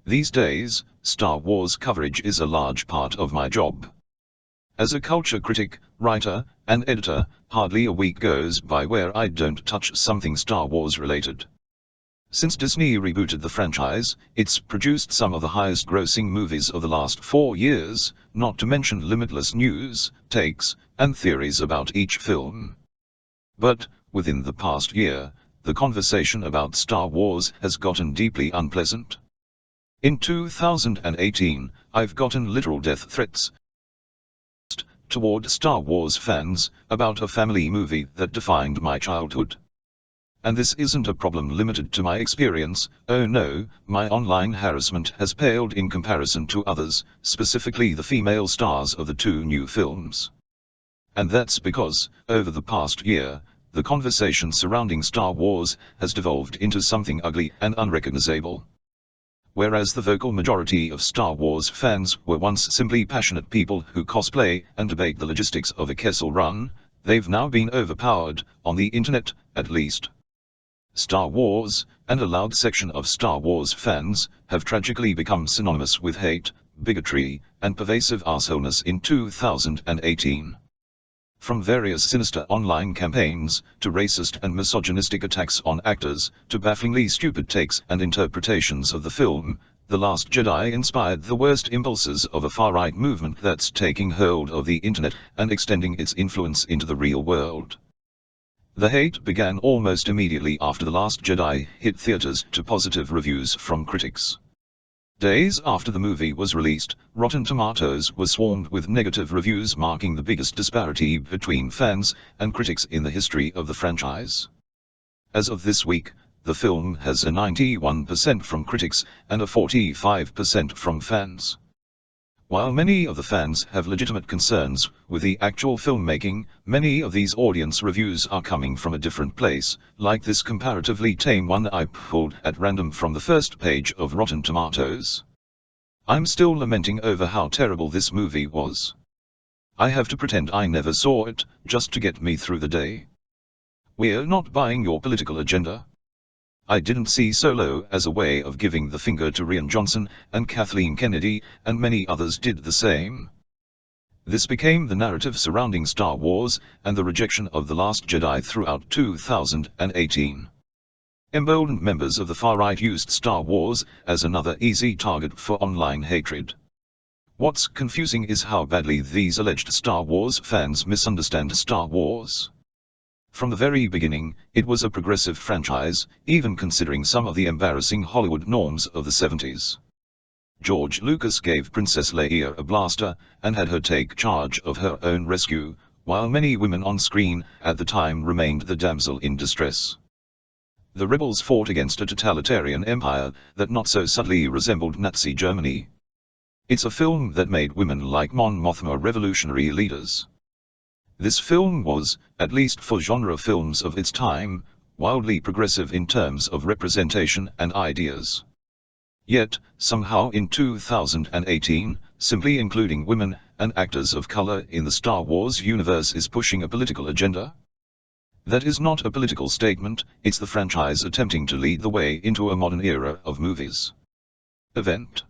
These days, Star Wars coverage is a large part of my job. As a culture critic, writer, and editor, hardly a week goes by where I don't touch something Star Wars related. Since Disney rebooted the franchise, it's produced some of the highest grossing movies of the last 4 years, not to mention limitless news, takes, and theories about each film. But, within the past year, the conversation about Star Wars has gotten deeply unpleasant. In 2018, I've gotten literal death threats toward Star Wars fans about a family movie that defined my childhood. And this isn't a problem limited to my experience. Oh no, my online harassment has paled in comparison to others, specifically the female stars of the 2 new films. And that's because, over the past year, the conversation surrounding Star Wars has devolved into something ugly and unrecognizable. Whereas the vocal majority of Star Wars fans were once simply passionate people who cosplay and debate the logistics of a Kessel Run, they've now been overpowered, on the internet, at least. Star Wars, and a loud section of Star Wars fans, have tragically become synonymous with hate, bigotry, and pervasive arseholeness in 2018. From various sinister online campaigns, to racist and misogynistic attacks on actors, to bafflingly stupid takes and interpretations of the film, The Last Jedi inspired the worst impulses of a far-right movement that's taking hold of the internet and extending its influence into the real world. The hate began almost immediately after The Last Jedi hit theaters to positive reviews from critics. Days after the movie was released, Rotten Tomatoes was swarmed with negative reviews, marking the biggest disparity between fans and critics in the history of the franchise. As of this week, the film has a 91% from critics and a 45% from fans. While many of the fans have legitimate concerns with the actual filmmaking, many of these audience reviews are coming from a different place, like this comparatively tame one I pulled at random from the first page of Rotten Tomatoes. I'm still lamenting over how terrible this movie was. I have to pretend I never saw it, just to get me through the day. We're not buying your political agenda. I didn't see Solo as a way of giving the finger to Rian Johnson and Kathleen Kennedy, and many others did the same. This became the narrative surrounding Star Wars and the rejection of The Last Jedi throughout 2018. Emboldened members of the far-right used Star Wars as another easy target for online hatred. What's confusing is how badly these alleged Star Wars fans misunderstand Star Wars. From the very beginning, it was a progressive franchise, even considering some of the embarrassing Hollywood norms of the 70s. George Lucas gave Princess Leia a blaster, and had her take charge of her own rescue, while many women on screen at the time remained the damsel in distress. The rebels fought against a totalitarian empire that not so subtly resembled Nazi Germany. It's a film that made women like Mon Mothma revolutionary leaders. This film was, at least for genre films of its time, wildly progressive in terms of representation and ideas. Yet, somehow in 2018, simply including women and actors of color in the Star Wars universe is pushing a political agenda. That is not a political statement, it's the franchise attempting to lead the way into a modern era of movies. Event.